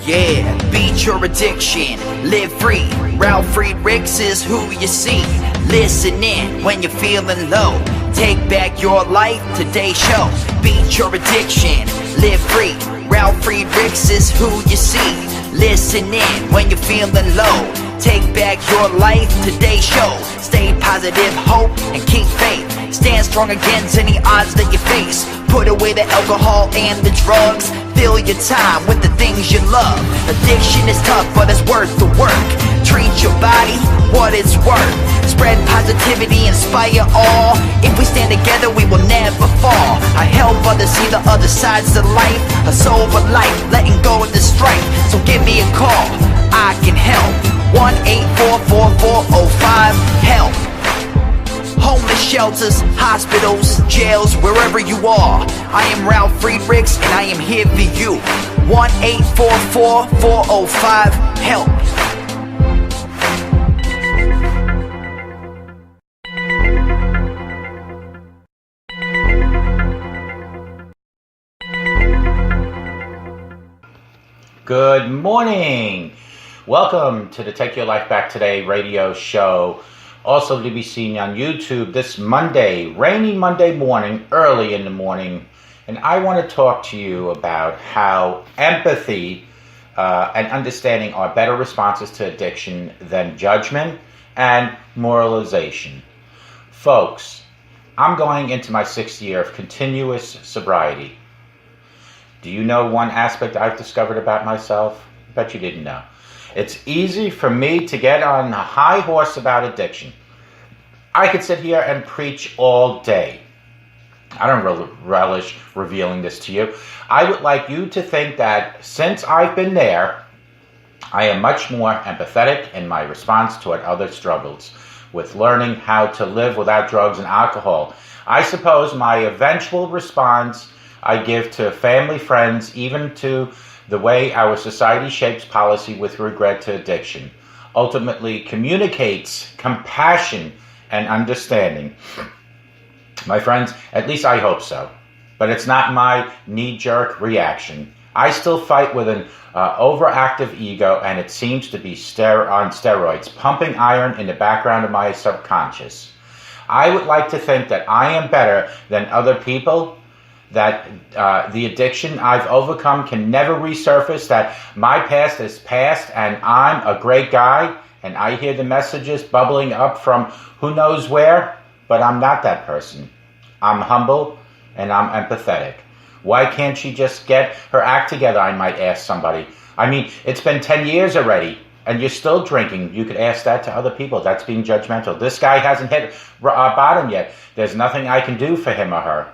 Yeah, beat your addiction, live free. Ralf Friedrichs is who you see. Listen in when you're feeling low. Take back your life, today's show. Beat your addiction, live free. Ralf Friedrichs is who you see. Listen in when you're feeling low. Take back your life, today's show. Stay positive, hope, and keep faith. Stand strong against any odds that you face. Put away the alcohol and the drugs. Fill your time with the things you love. Addiction is tough, but it's worth the work. Treat your body what it's worth. Spread positivity, inspire all. If we stand together, we will never fall. I help others see the other sides of life. A sober life, letting go of the strife. So give me a call, I can help. 1-844-4405-HELP. Homeless shelters, hospitals, jails, wherever you are. I am Ralf Friedrichs and I am here for you. 1-844-405-HELP. Good morning. Welcome to the Take Your Life Back Today radio show. Also to be seen on YouTube this Monday, rainy Monday morning, early in the morning. And I want to talk to you about how empathy and understanding are better responses to addiction than judgment and moralization. Folks, I'm going into my 6th year of continuous sobriety. Do you know one aspect I've discovered about myself? I bet you didn't know. It's easy for me to get on a high horse about addiction. I could sit here and preach all day. I don't relish revealing this to you. I would like you to think that since I've been there, I am much more empathetic in my response toward other struggles with learning how to live without drugs and alcohol. I suppose my eventual response I give to family, friends, even to the way our society shapes policy with regard to addiction, ultimately communicates compassion and understanding. My friends, at least I hope so, but it's not my knee-jerk reaction. I still fight with an overactive ego, and it seems to be on steroids, pumping iron in the background of my subconscious. I would like to think that I am better than other people, that the addiction I've overcome can never resurface, that my past is past and I'm a great guy, and I hear the messages bubbling up from who knows where, but I'm not that person. I'm humble and I'm empathetic. Why can't she just get her act together, I might ask somebody. I mean, it's been 10 years already and you're still drinking. You could ask that to other people. That's being judgmental. This guy hasn't hit bottom yet. There's nothing I can do for him or her.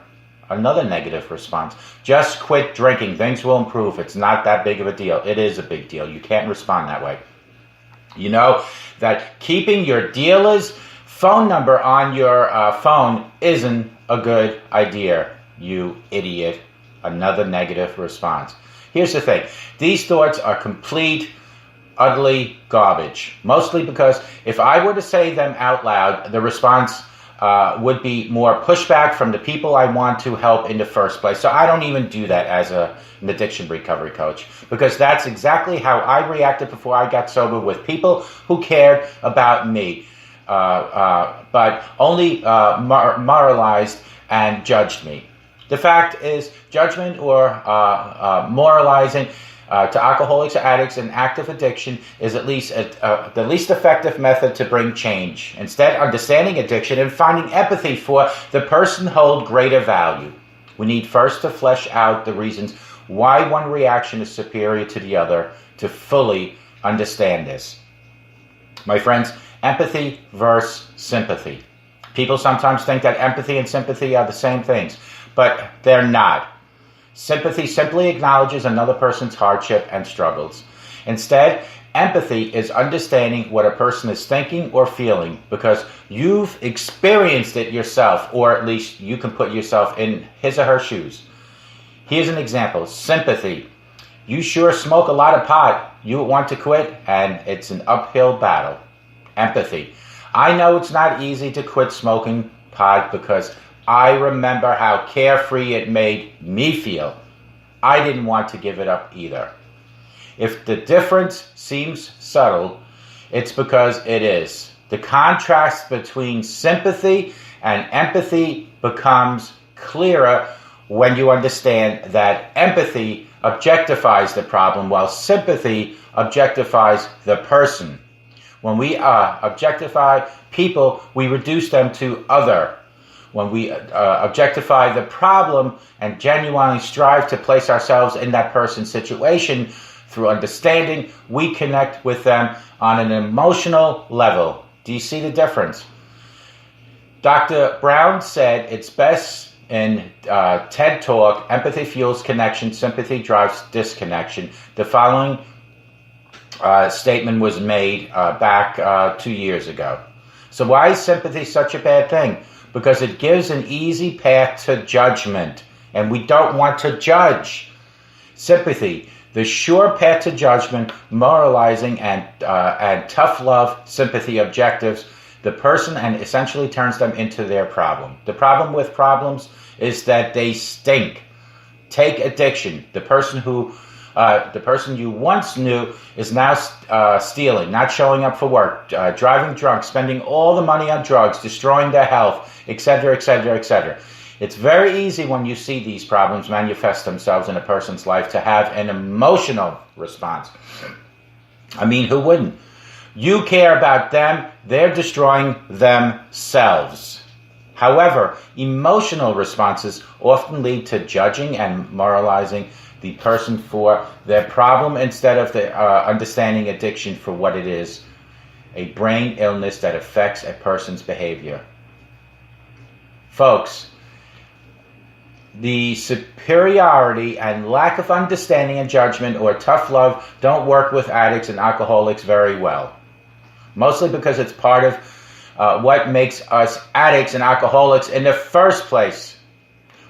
Another negative response. Just quit drinking. Things will improve. It's not that big of a deal. It is a big deal. You can't respond that way. You know that keeping your dealer's phone number on your phone isn't a good idea, you idiot. Another negative response. Here's the thing. These thoughts are complete, utterly garbage. Mostly because if I were to say them out loud, the response would be more pushback from the people I want to help in the first place. So I don't even do that as an addiction recovery coach, because that's exactly how I reacted before I got sober with people who cared about me, but only moralized and judged me. The fact is, judgment or moralizing to alcoholics or addicts in active addiction is at least the least effective method to bring change. Instead, understanding addiction and finding empathy for the person hold greater value. We need first to flesh out the reasons why one reaction is superior to the other to fully understand this. My friends, empathy versus sympathy. People sometimes think that empathy and sympathy are the same things, but they're not. Sympathy simply acknowledges another person's hardship and struggles. Instead, empathy is understanding what a person is thinking or feeling because you've experienced it yourself, or at least you can put yourself in his or her shoes. Here's an example. Sympathy. You sure smoke a lot of pot. You want to quit, and it's an uphill battle. Empathy. I know it's not easy to quit smoking pot because I remember how carefree it made me feel. I didn't want to give it up either. If the difference seems subtle, it's because it is. The contrast between sympathy and empathy becomes clearer when you understand that empathy objectifies the problem while sympathy objectifies the person. When we objectify people, we reduce them to other. When we objectify the problem and genuinely strive to place ourselves in that person's situation through understanding, we connect with them on an emotional level. Do you see the difference? Dr. Brown said it's best in TED Talk, empathy fuels connection, sympathy drives disconnection. The following statement was made back 2 years ago. So why is sympathy such a bad thing? Because it gives an easy path to judgment, and we don't want to judge. Sympathy, the sure path to judgment, moralizing, and tough love, sympathy objectives the person and essentially turns them into their problem. The problem with problems is that they stink. Take addiction. The person you once knew is now stealing, not showing up for work, driving drunk, spending all the money on drugs, destroying their health, etc., etc., etc. It's very easy when you see these problems manifest themselves in a person's life to have an emotional response. I mean, who wouldn't? You care about them, they're destroying themselves. However, emotional responses often lead to judging and moralizing the person for their problem instead of understanding addiction for what it is, a brain illness that affects a person's behavior. Folks, the superiority and lack of understanding and judgment or tough love don't work with addicts and alcoholics very well. Mostly because it's part of what makes us addicts and alcoholics in the first place.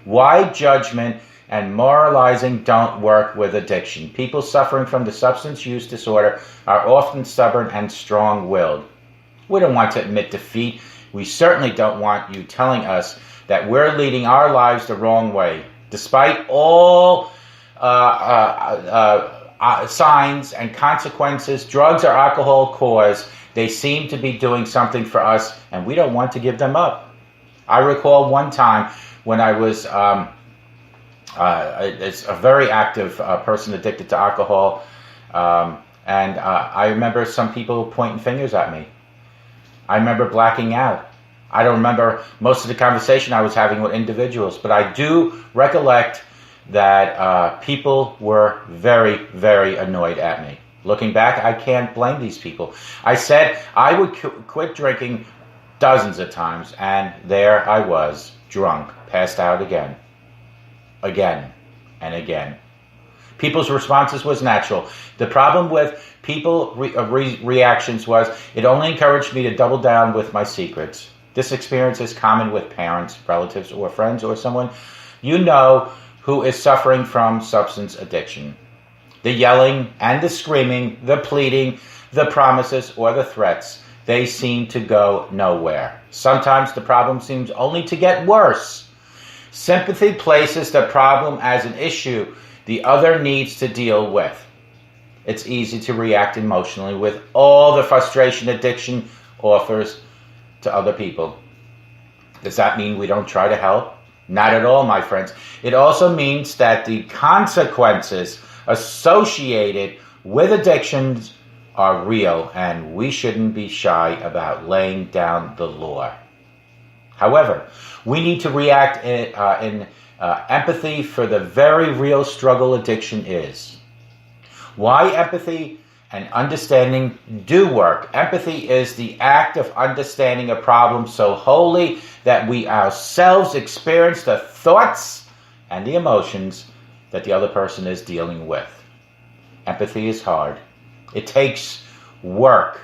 Why judgment and moralizing don't work with addiction? People suffering from the substance use disorder are often stubborn and strong-willed. We don't want to admit defeat. We certainly don't want you telling us that we're leading our lives the wrong way. Despite all signs and consequences drugs or alcohol cause, they seem to be doing something for us, and we don't want to give them up. I recall one time when I was a very active person addicted to alcohol, and I remember some people pointing fingers at me. I remember blacking out. I don't remember most of the conversation I was having with individuals, but I do recollect that people were very, very annoyed at me. Looking back, I can't blame these people. I said I would quit drinking dozens of times, and there I was, drunk, passed out again, and again. People's responses was natural. The problem with people reactions was it only encouraged me to double down with my secrets. This experience is common with parents, relatives, or friends, or someone you know who is suffering from substance addiction. The yelling and the screaming, the pleading, the promises, or the threats, they seem to go nowhere. Sometimes the problem seems only to get worse. Sympathy places the problem as an issue the other needs to deal with. It's easy to react emotionally with all the frustration addiction offers to other people. Does that mean we don't try to help? Not at all, my friends. It also means that the consequences associated with addictions are real, and we shouldn't be shy about laying down the law. However, we need to react in empathy for the very real struggle addiction is. Why empathy and understanding do work. Empathy is the act of understanding a problem so wholly that we ourselves experience the thoughts and the emotions that the other person is dealing with. Empathy is hard. It takes work.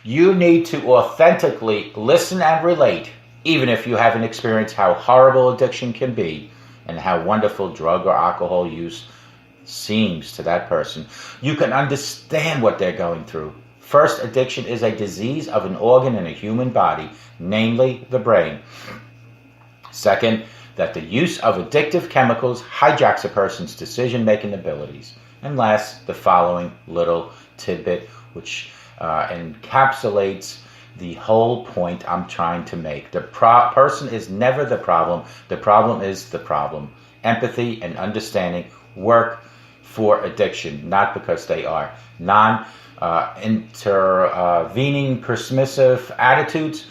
You need to authentically listen and relate, even if you haven't experienced how horrible addiction can be and how wonderful drug or alcohol use seems to that person. You can understand what they're going through. First, addiction is a disease of an organ in a human body, namely the brain. Second, that the use of addictive chemicals hijacks a person's decision-making abilities. And last, the following little tidbit, which encapsulates the whole point I'm trying to make. The person is never the problem is the problem. Empathy and understanding work for addiction, not because they are. Intervening permissive attitudes,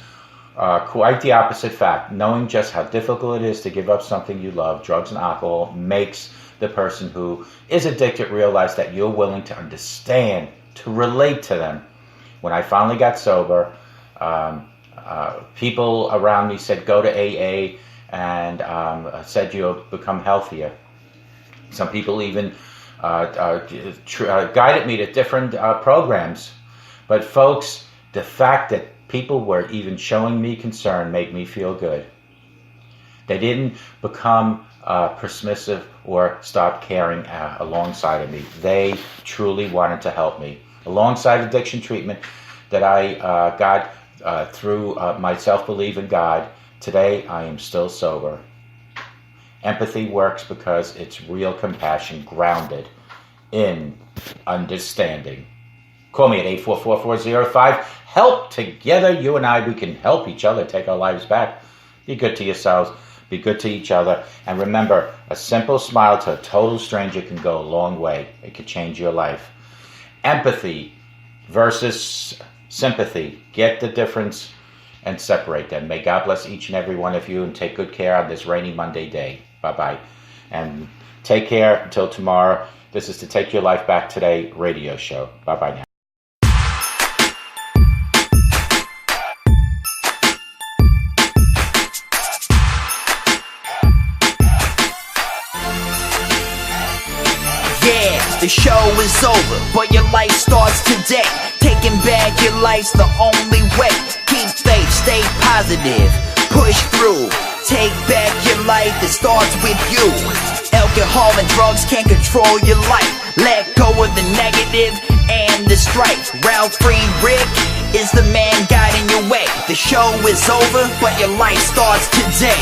quite the opposite fact. Knowing just how difficult it is to give up something you love, drugs and alcohol, makes the person who is addicted realize that you're willing to understand, to relate to them. When I finally got sober, people around me said, go to AA, and said you'll become healthier. Some people even guided me to different programs. But folks, the fact that people were even showing me concern made me feel good. They didn't become permissive or stop caring alongside of me. They truly wanted to help me. Alongside addiction treatment that I got through my self-belief in God, today I am still sober. Empathy works because it's real compassion grounded in understanding. Call me at 844-405-HELP. Together, you and I, we can help each other take our lives back. Be good to yourselves. Be good to each other. And remember, a simple smile to a total stranger can go a long way. It could change your life. Empathy versus sympathy. Get the difference and separate them. May God bless each and every one of you, and take good care on this rainy Monday day. Bye-bye. And take care until tomorrow. This is the Take Your Life Back Today radio show. Bye-bye now. The show is over, but your life starts today. Taking back your life's the only way. Keep faith, stay positive, push through. Take back your life, it starts with you. Alcohol and drugs can't control your life. Let go of the negative and the strife. Ralf Friedrichs is the man guiding your way. The show is over, but your life starts today.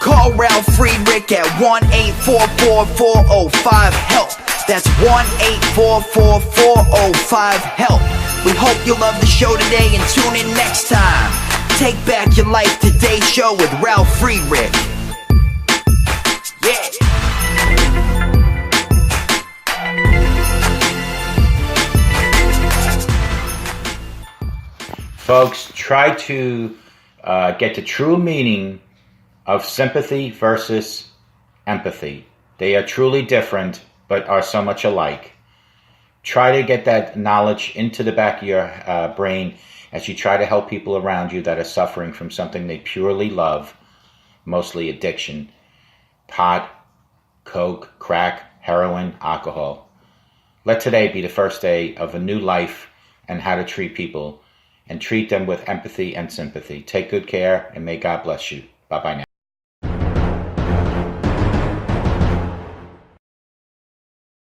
Call Ralf Friedrichs at 1-844-405-HELP. That's 1-844-405-HELP. We hope you love the show today and tune in next time. Take back your life today show with Ralf Friedrichs. Yeah. Folks, try to get the true meaning of sympathy versus empathy. They are truly different, but are so much alike. Try to get that knowledge into the back of your brain as you try to help people around you that are suffering from something they purely love, mostly addiction. Pot, coke, crack, heroin, alcohol. Let today be the first day of a new life and how to treat people, and treat them with empathy and sympathy. Take good care, and may God bless you. Bye-bye now.